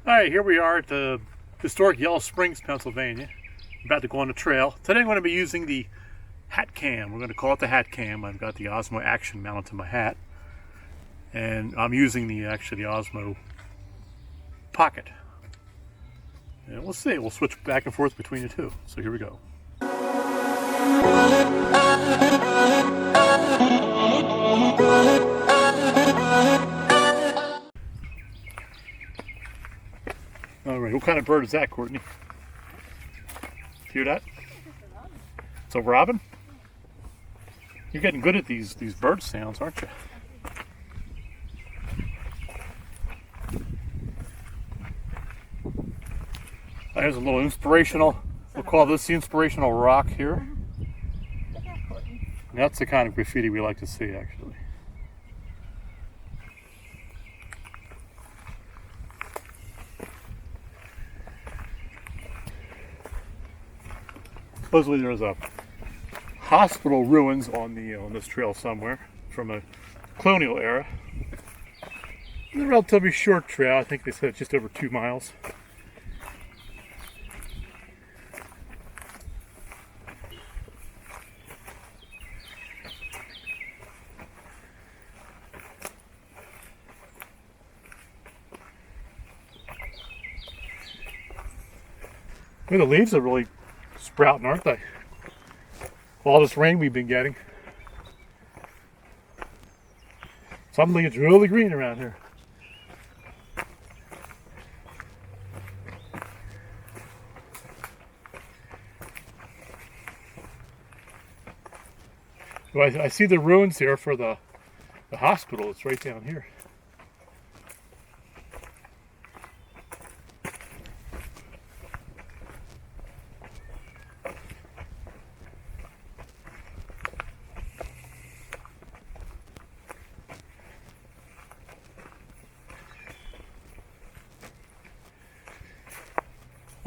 Alright, here we are at the historic Yellow Springs, Pennsylvania. About to go on the trail. Today I'm going to be using the Hatcam. We're going to call it the Hatcam. I've got the Osmo Action mounted to my hat. And I'm using the Osmo Pocket. And we'll see. We'll switch back and forth between the two. So here we go. Alright, what kind of bird is that, Courtney? Hear that? It's a robin? You're getting good at these bird sounds, aren't you? There's a little inspirational, we'll call this the inspirational rock here. That's the kind of graffiti we like to see, actually. Supposedly there's a hospital ruins on this trail somewhere from a colonial era. It's a relatively short trail. I think they said it's just over 2 miles. Well, the leaves are really sprouting, aren't they? All this rain we've been getting. Some leaves really green around here. Well, I see the ruins here for the hospital. It's right down here.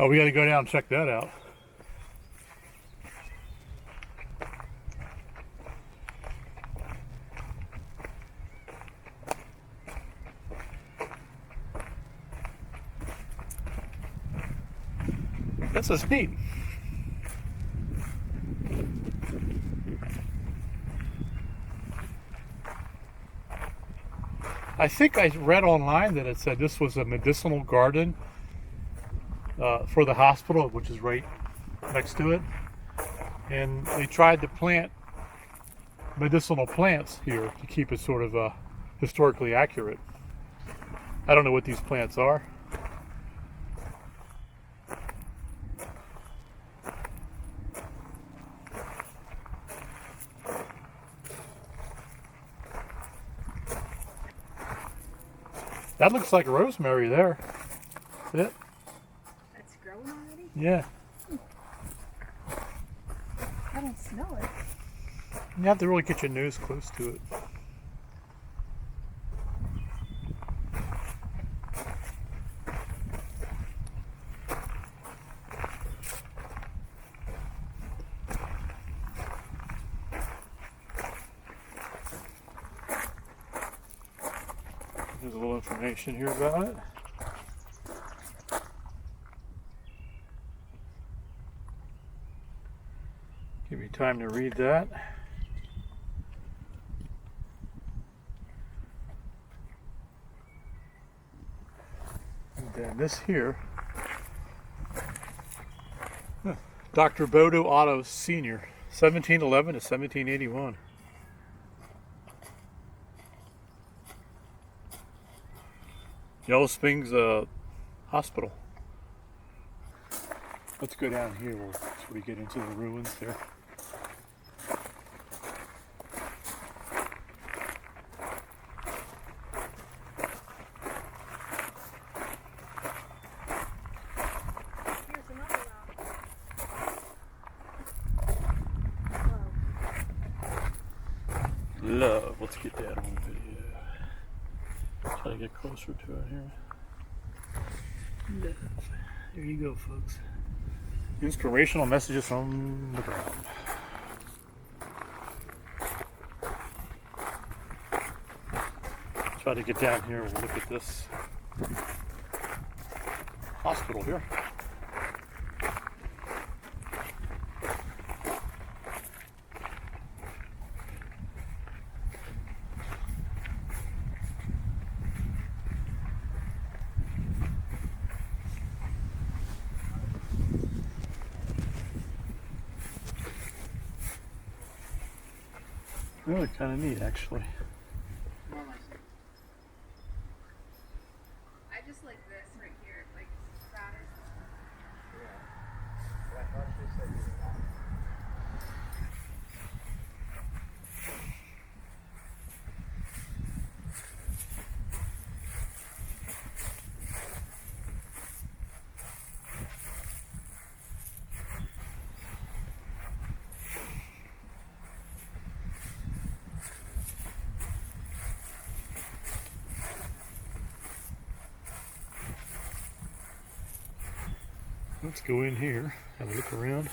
Oh, we got to go down and check that out. This is neat. I think I read online that it said this was a medicinal garden for the hospital, which is right next to it, and they tried to plant medicinal plants here to keep it sort of historically accurate. I don't know what these plants are. That looks like rosemary there. That's it. Yeah. I don't smell it. You have to really get your nose close to it. There's a little information here about it. Give me time to read that. And then this here, Dr. Bodo Otto Sr., 1711 to 1781. Yellow Springs Hospital. Let's go down here. We'll sort of get into the ruins there. Love. Let's get that on video. Try to get closer to it here. Love. There you go, folks. Inspirational messages from the ground. Try to get down here and look at this. hospital here. Really kind of neat, actually. I just like this right here, like fatter. Let's go in here, have a look around.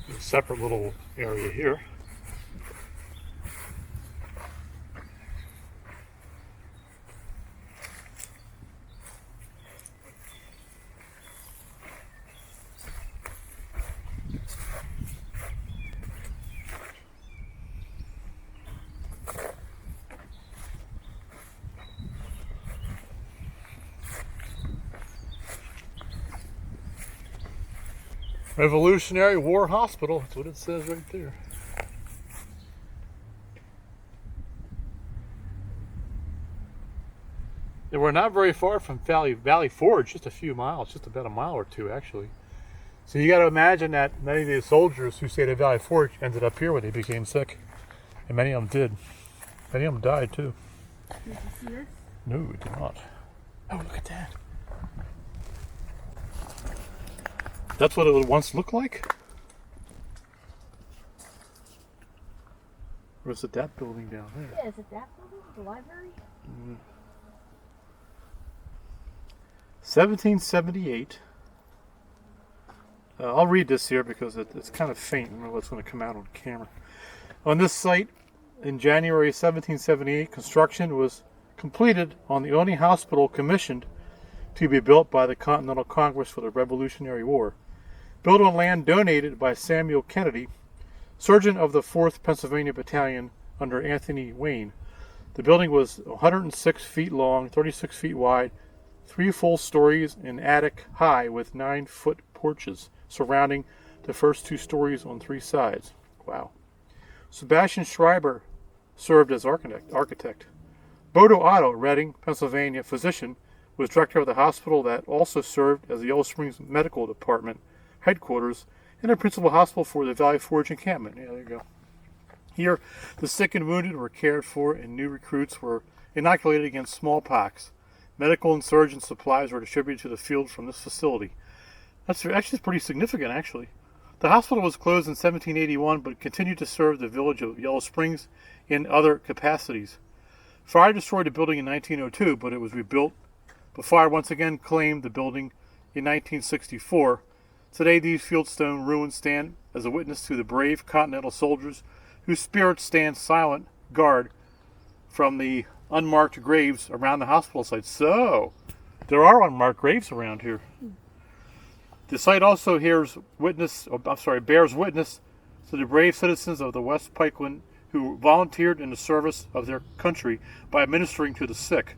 A separate little area here. Revolutionary War Hospital, that's what it says right there. And we're not very far from Valley Forge, just a few miles, just about a mile or two actually. So you got to imagine that many of the soldiers who stayed at Valley Forge ended up here when they became sick. And many of them did. Many of them died too. Did you see this? No, we did not. Oh, look at that. That's what it once looked like? Or is it that building down there? Yeah, is it that building? The library? 1778. I'll read this here because it's kind of faint. I don't know what's going to come out on camera. On this site, in January 1778, construction was completed on the only hospital commissioned to be built by the Continental Congress for the Revolutionary War. Built on land donated by Samuel Kennedy, surgeon of the 4th Pennsylvania Battalion under Anthony Wayne. The building was 106 feet long, 36 feet wide, 3 full stories, and attic high with 9-foot porches surrounding the first 2 stories on 3 sides. Wow. Sebastian Schreiber served as architect. Bodo Otto, Reading, Pennsylvania physician, was director of the hospital that also served as the Yellow Springs Medical Department headquarters and a principal hospital for the Valley Forge encampment. Yeah, there you go. Here, the sick and wounded were cared for and new recruits were inoculated against smallpox. Medical and surgeon supplies were distributed to the field from this facility. That's actually pretty significant, actually. The hospital was closed in 1781, but continued to serve the village of Yellow Springs in other capacities. Fire destroyed the building in 1902, but it was rebuilt. But fire once again claimed the building in 1964. Today, these fieldstone ruins stand as a witness to the brave Continental soldiers whose spirits stand silent guard from the unmarked graves around the hospital site. So, there are unmarked graves around here. The site also bears witness to the brave citizens of the West Pikeland who volunteered in the service of their country by administering to the sick.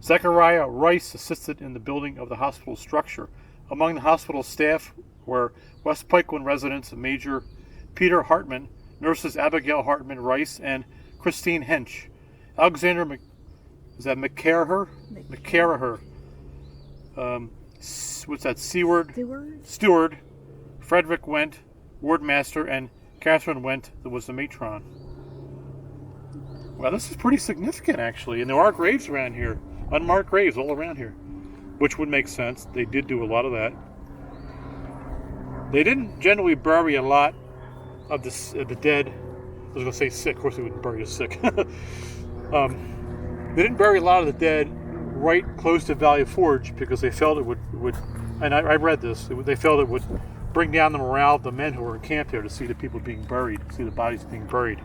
Zechariah Rice assisted in the building of the hospital structure. Among the hospital staff were West Pikeland residents Major Peter Hartman, nurses Abigail Hartman Rice, and Christine Hench. Alexander McCarraher? Steward, Frederick Went, wardmaster, and Catherine Went was the matron. Well, this is pretty significant, actually. And there are graves around here. Unmarked graves all around here. Which would make sense. They did do a lot of that. They didn't generally bury a lot of the dead. I was going to say sick. Of course they wouldn't bury the sick. They didn't bury a lot of the dead right close to Valley Forge because they felt it would and I read this, they felt it would bring down the morale of the men who were encamped there to see the people being buried, see the bodies being buried.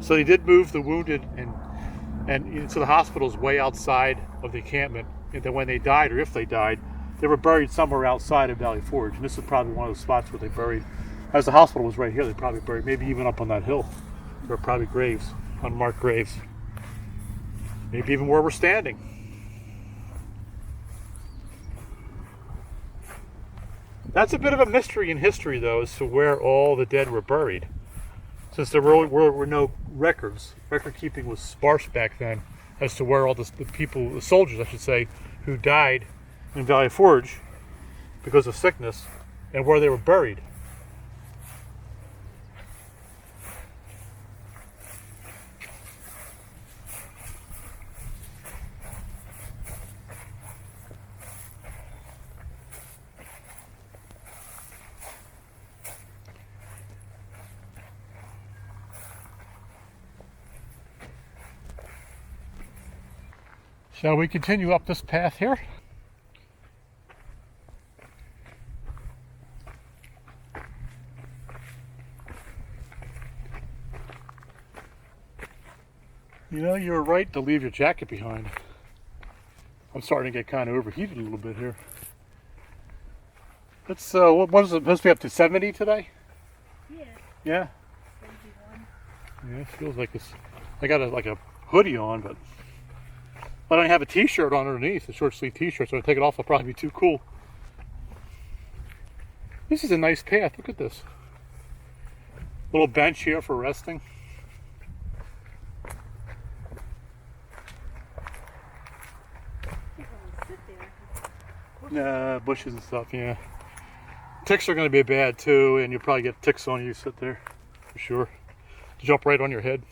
So they did move the wounded and into the hospitals way outside of the encampment. And then when they died, or if they died, they were buried somewhere outside of Valley Forge. And this is probably one of the spots where they buried, as the hospital was right here, they probably buried, maybe even up on that hill. There are probably graves, unmarked graves. Maybe even where we're standing. That's a bit of a mystery in history, though, as to where all the dead were buried. Since there were no records, record keeping was sparse back then, as to where all the people, the soldiers, I should say, who died in Valley Forge because of sickness, and where they were buried. Shall we continue up this path here? You know, you were right to leave your jacket behind. I'm starting to get kind of overheated a little bit here. It's, what is it supposed to be up to 70 today? Yeah. Yeah? 71. Yeah, it feels like it's, I got like a hoodie on, but I don't have a t-shirt on underneath, a short sleeve t-shirt, so I take it off, I'll probably be too cool. This is a nice path, look at this. Little bench here for resting. Bushes and stuff, yeah. Ticks are going to be bad too, and you'll probably get ticks on you, sit there, for sure. Jump right on your head.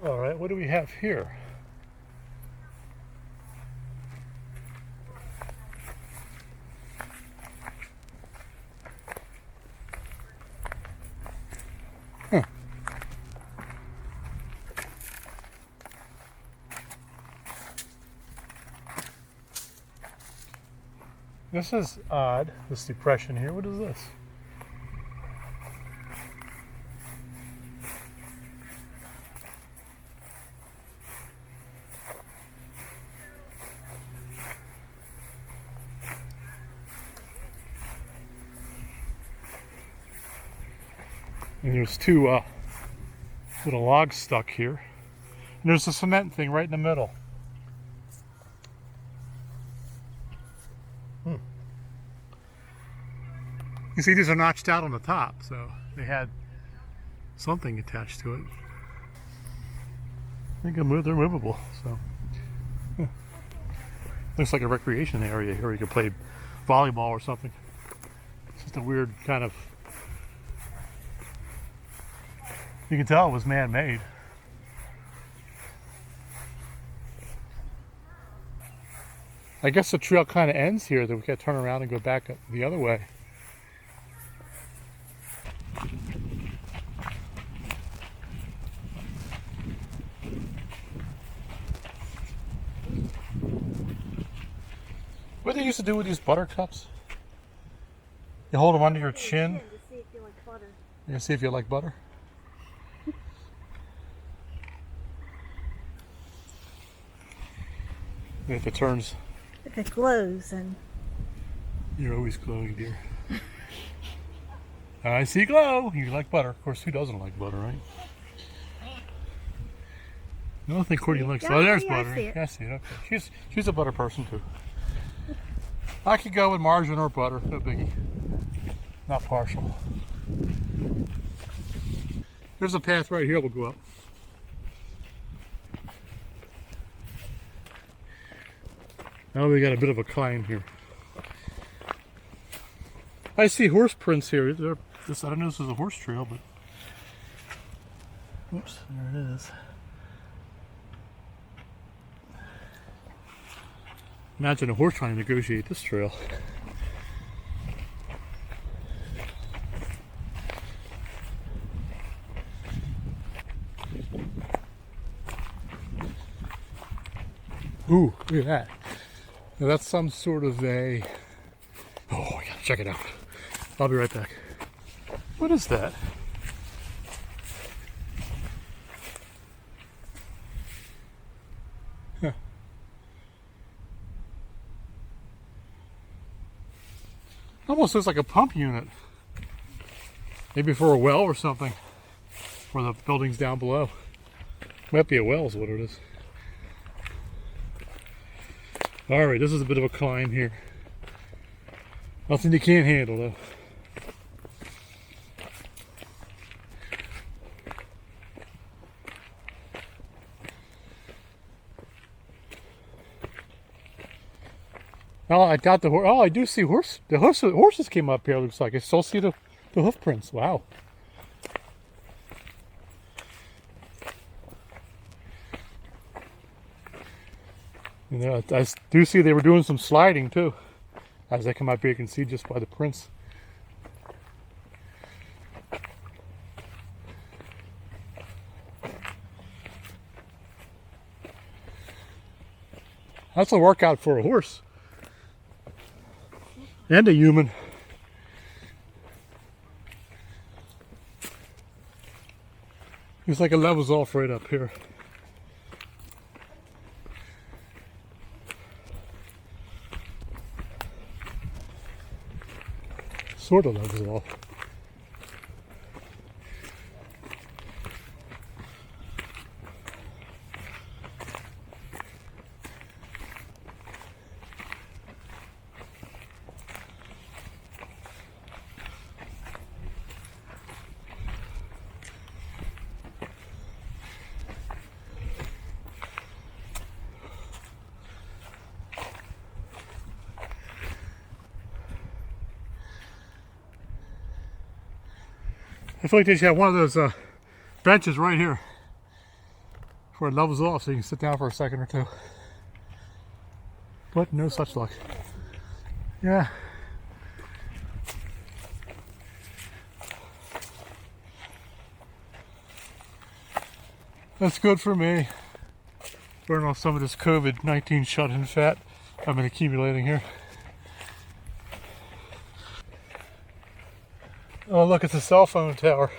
All right, what do we have here? This is odd, this depression here. What is this? And there's two little logs stuck here. And there's a cement thing right in the middle. You see these are notched out on the top, so they had something attached to it. I think they're movable, so. Yeah. Looks like a recreation area here. You could play volleyball or something. It's just a weird kind of, you can tell it was man-made. I guess the trail kind of ends here, that we can turn around and go back up the other way. What they used to do with these buttercups? You hold them under your chin. To see if you like butter. You see if you like butter. If it turns. If it glows and. You're always glowing, dear. I see glow. You like butter. Of course, who doesn't like butter, right? I don't think Courtney likes. Oh, there's butter. I see it. Okay. She's a butter person too. I could go with margarine or butter. No biggie. Not partial. There's a path right here we'll go up. Now we got a bit of a climb here. I see horse prints here. I don't know if this is a horse trail, but whoops, there it is. Imagine a horse trying to negotiate this trail. Ooh, look at that. Now that's some sort of a... Oh, I gotta check it out. I'll be right back. What is that? Huh. Almost looks like a pump unit. Maybe for a well or something. For the buildings down below. Might be a well is what it is. Alright, this is a bit of a climb here. Nothing you can't handle though. Oh, I got the horse. Oh, I do see horse. The horses came up here. Looks like I still see the hoof prints. Wow. And I do see they were doing some sliding too. As they come up here, you can see just by the prints. That's a workout for a horse. And a human. It's like it levels off right up here. Sort of levels off. I feel like they should have one of those benches right here where it levels off so you can sit down for a second or two. But no such luck. Yeah. That's good for me. Burn off some of this COVID-19 shut-in fat I've been accumulating here. Oh look, it's a cell phone tower.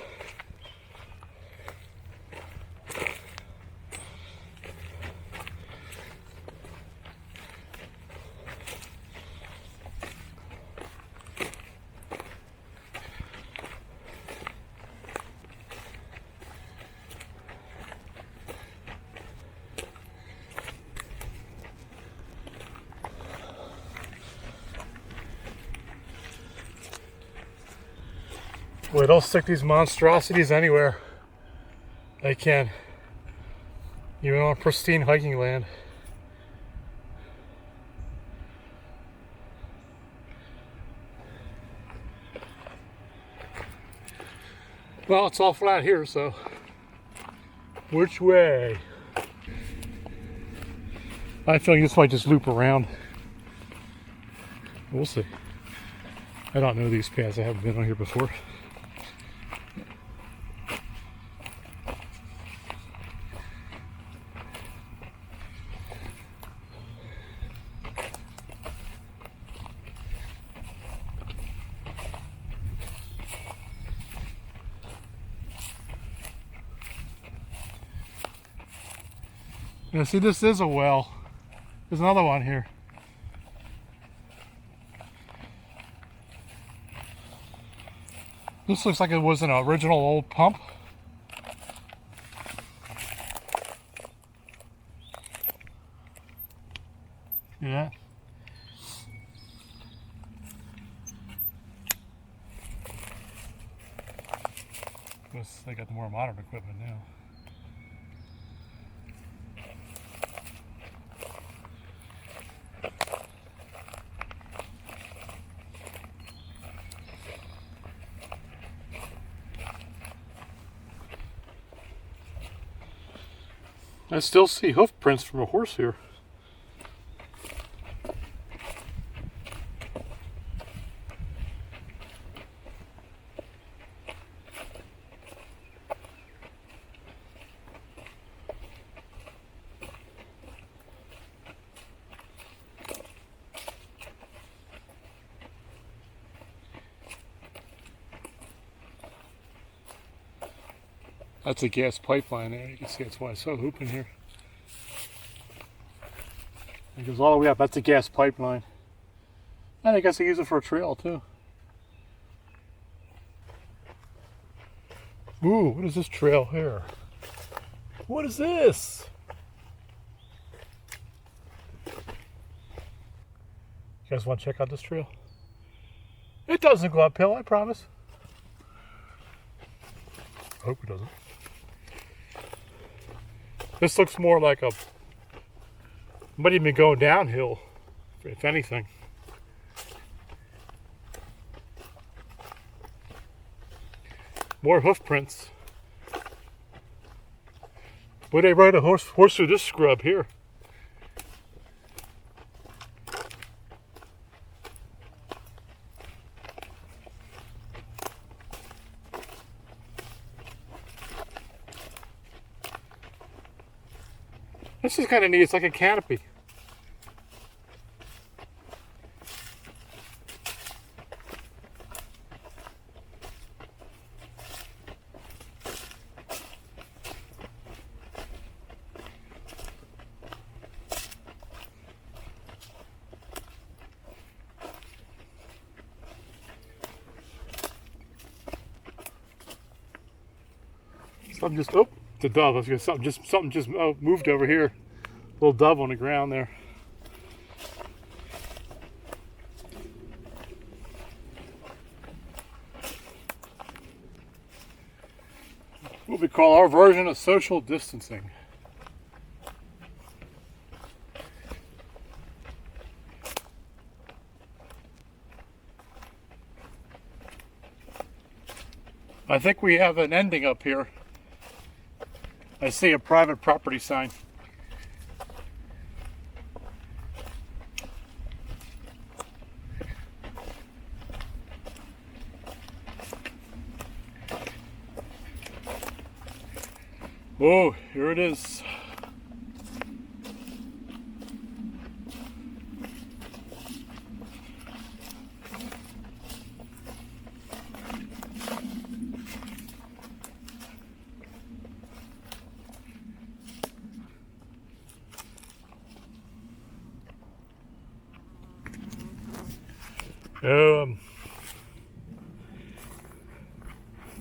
Boy, they'll stick these monstrosities anywhere they can, even on pristine hiking land. Well, it's all flat here, so which way? I feel like this might just loop around. We'll see. I don't know these paths. I haven't been on here before. Yeah, see, this is a well. There's another one here. This looks like it was an original old pump. Yeah. Because they got the more modern equipment now. I still see hoof prints from a horse here. That's a gas pipeline there. You can see that's why it's so hooping here. It goes all the way up. That's a gas pipeline. And I guess they use it for a trail too. Ooh, what is this trail here? What is this? You guys want to check out this trail? It doesn't go uphill, I promise. I hope it doesn't. This looks more like a, might even be going downhill, if anything. More hoof prints. Would they ride a horse through this scrub here? This is kind of neat. It's like a canopy. Something just, oh, it's a dove. I was gonna, something just moved over here. Little dove on the ground there. What we call our version of social distancing. I think we have an ending up here. I see a private property sign. Oh, here it is.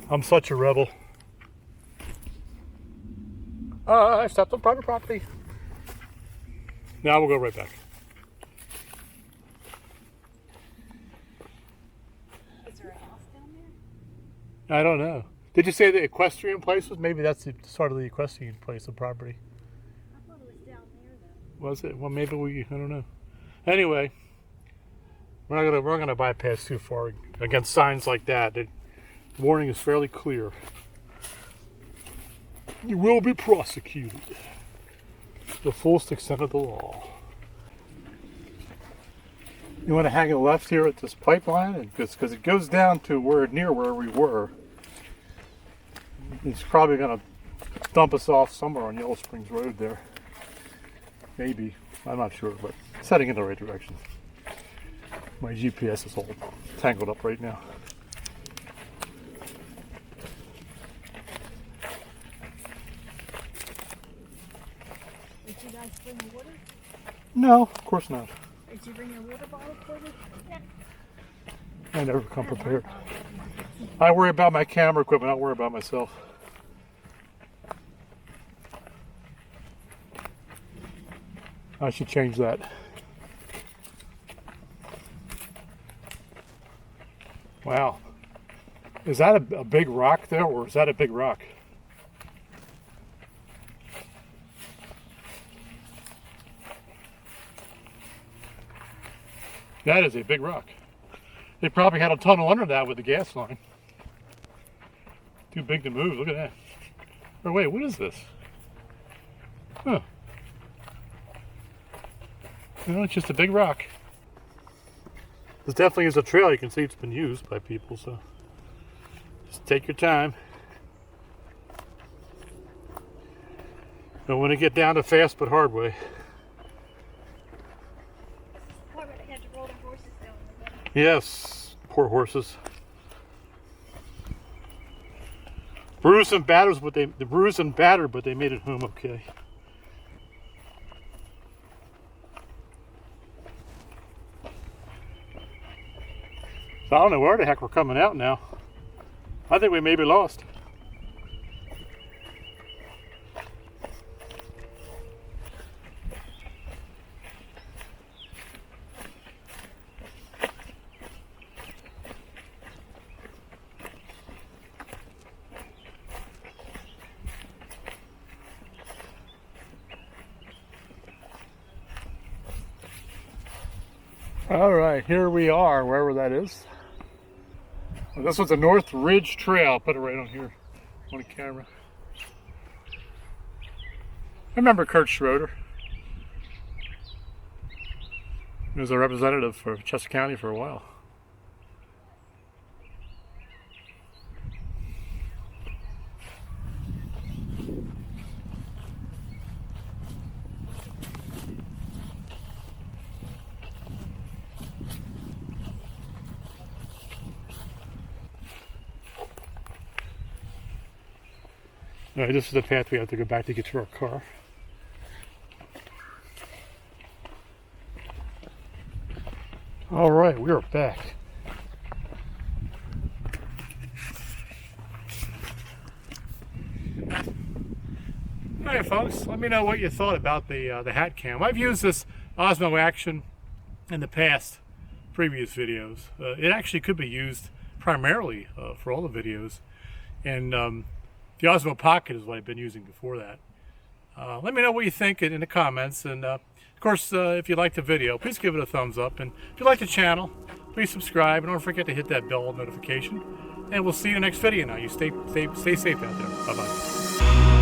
I'm such a rebel. I stepped on private property. Now we'll go right back. Is there a house down there? I don't know. Did you say the equestrian place was? Maybe that's the start of the equestrian place of property. I thought it was down there though. Was it? Well, maybe I don't know. Anyway, we're gonna bypass too far against signs like that. The warning is fairly clear. You will be prosecuted. The fullest extent of the law. You want to hang a left here at this pipeline, and because it goes down to near where we were. He's probably going to dump us off somewhere on Yellow Springs Road there. Maybe. I'm not sure, but it's heading in the right direction. My GPS is all tangled up right now. Did you guys bring the water? No, of course not. Did you bring your water bottle for me? Yeah. I never come prepared. I worry about my camera equipment, I don't worry about myself. I should change that. Wow. Is that a big rock there, or is that a big rock? That is a big rock. They probably had a tunnel under that with the gas line. Too big to move. Look at that. Oh wait, what is this? Huh. No, it's just a big rock. This definitely is a trail. You can see it's been used by people, so just take your time. Don't want to get down the fast but hard way. Why would they have to roll their horses down the bottom? Yes, poor horses. Bruised and battered, but they made it home okay. So I don't know where the heck we're coming out now. I think we may be lost. All right, here we are, wherever that is. Well, this was the North Ridge Trail. I'll put it right on here on the camera. I remember Kurt Schroeder. He was a representative for Chester County for a while. All right, this is the path we have to go back to get to our car. All right, we are back. All right, folks, let me know what you thought about the Hatcam. I've used this Osmo Action in the past, previous videos. It actually could be used primarily for all the videos, and the Osmo Pocket is what I've been using before that. Let me know what you think in the comments, and of course, if you like the video, please give it a thumbs up, and if you like the channel, please subscribe, and don't forget to hit that bell notification, and we'll see you in the next video. Now, you stay safe out there. Bye-bye.